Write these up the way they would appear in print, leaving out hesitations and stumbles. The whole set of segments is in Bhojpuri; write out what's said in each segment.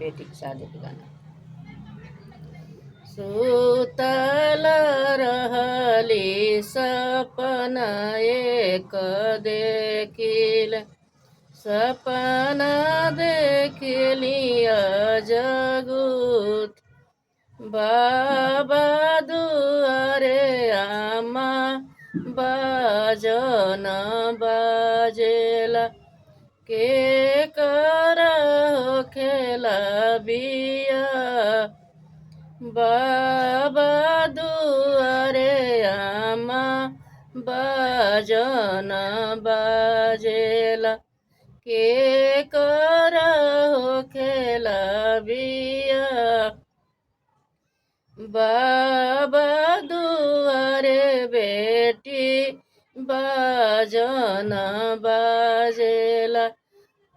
बेटी की शादी के गाना। सुतल रहली सपना एक देखिल, सपना देखली अजगुत, बाबा दुआरे आमा बाजन बाजेला, के कर खेला बिया, बाबा दुआरे आमा बाजन बाजेला, के कर खेला बिया, बाबा दुआरे बेटी बाजन बाजेला,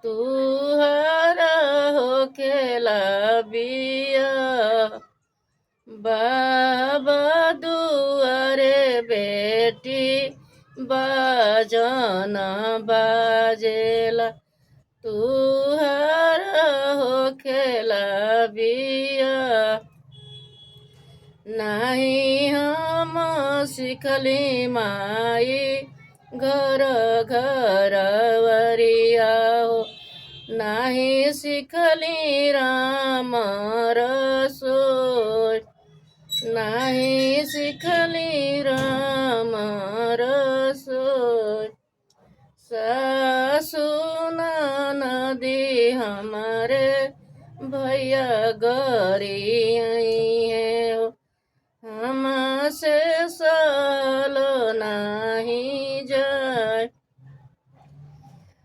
तुहरा हो खेला बिया, बाबा दुआरे बेटी बाजन बाजेला, तुहरा हो खेला बिया। नाही हम सिखली माई घर घरवरिया हो, नाही सिखली राम रसोई, नाही सिखली राम रसोई, सासु नदी हमारे भैया गरी है हो, हमसे सालो नहीं जाए,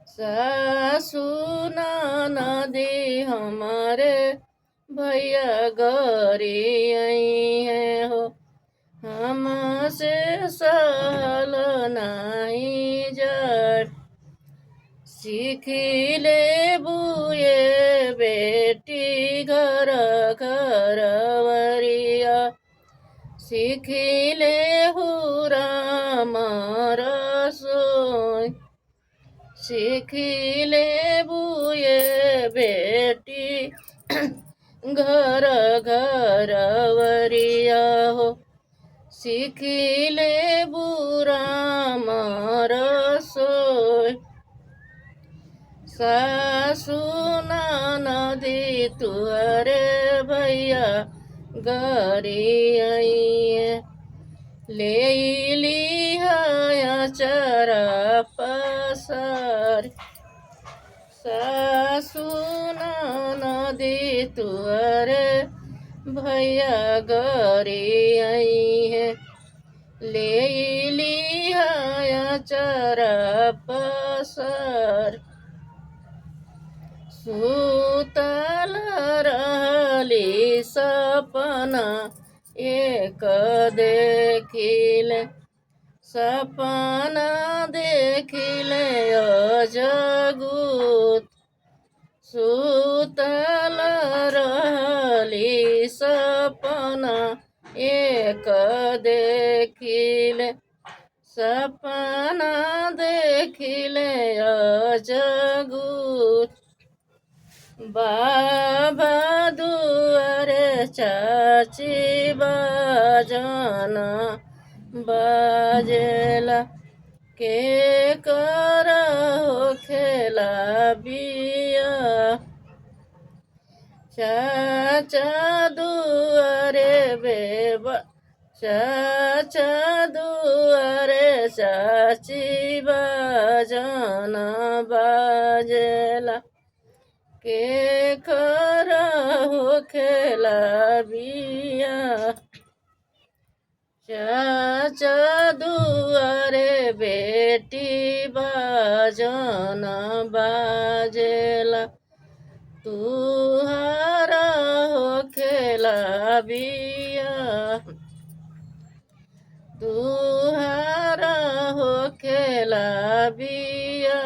सासु नदी हमारे भैया गरी है हो, हमसे सालो नहीं जाए, सीखिले बुए बेटी घर घरवरिया, सीखिले राम रसोई, सीखिले बुए बेटी घर घरवरिया हो, सीखिले राम रसोई, सासु नदी तुअरे भैया गरी है, ले लिया चरा पसार, सासु नदी तुअरे भैया गरी है, ले लिया चरा पसार, सुतल रहली सपना एक देखिले, सपना देखिले अजगुत, सुतल रहली सपना एक देखिले, सपना देखिले अजगुत, बाबा दुआरे चाची बाजन बाजेला, के कर खेला बिया, चाचा दुआरे बेबा, चाचा दुआरे चाची बाजन बाजेला, के कर खेला बिया, चाचा दुआरे बेटी बाजन बाजेला, तुहरा हो खेला बिया, तुहरा हो खेला बिया।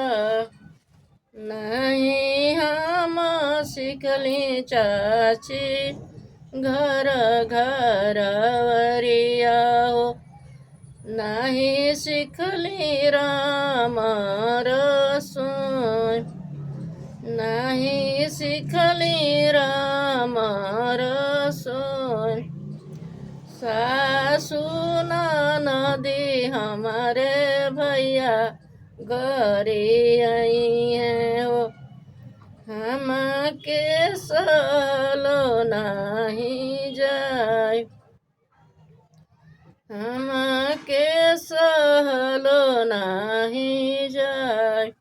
नहीं हम सिखली चाची घर घरवरिया हो, नहीं सिखली राम रसोई, नहीं नाही सिखली राम रसोई। सासू नदी हमारे भैया घरे आई है हो, हम के सहलो नहीं जाय, हम के सहलो नहीं जाय।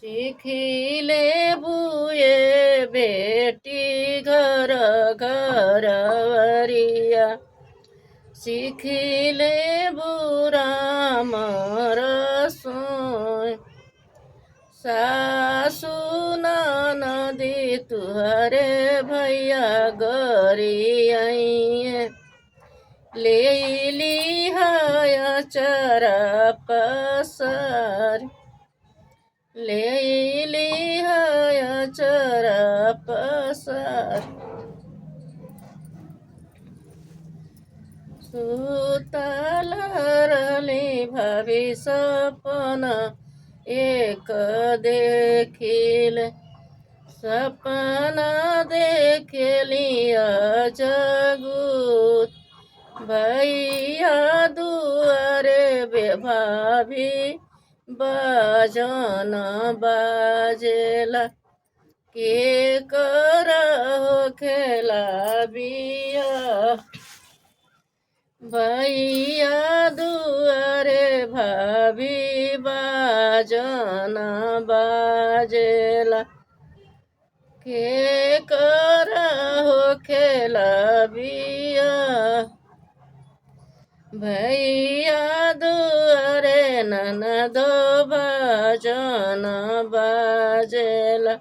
सीखिले बुए बेटी घर घर वरिया, सीखिले बुरा रसोई। सासू नदी तुहरे भैया गरी आई है, ले लिहाया चरा पसार, ले लिहाया चरा पसार। सुतल रहली भाभी सपन एक देखिल, सपना देखली जगूत। भैया दुआरे भाभी बाजन बाजेला, के करहो खेला बिया। भैया दुआरे भाभी बाजन बाजेला, के करहो खेला बिया। भैया दुआरे ननदो बाजन बाजेला,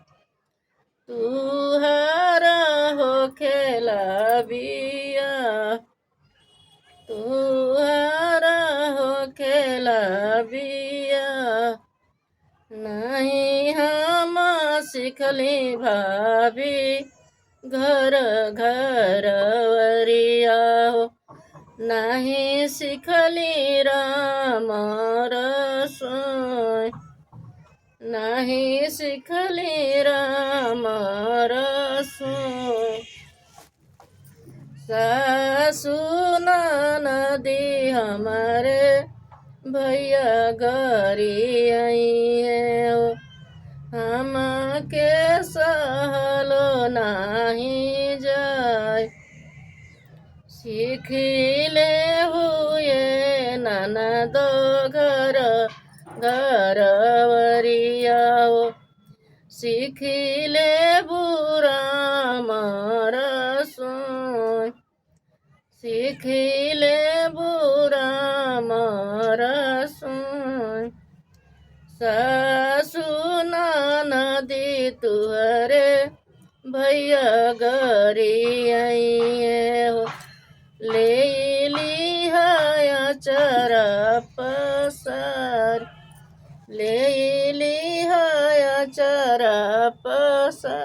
तुहारा हो खेला बिया, तुहारा हो खेला बिया। नहीं हम सिखली भाभी घर घर वरिया हो, नहीं सिखली राम रसोई, नहीं सिखली राम रसोई। सासू नदी हमारे भैया घरी आई है हो, हम के सहलो नहीं जाय। सीखिले हुए ननदो घर घर वरिया हो, सीखिले बुरा रसोई, सीखिले बुरा रसोई। सासू नदी तुहरे भैया घरी आई है हो, ले लिहाया चरा पसार, ले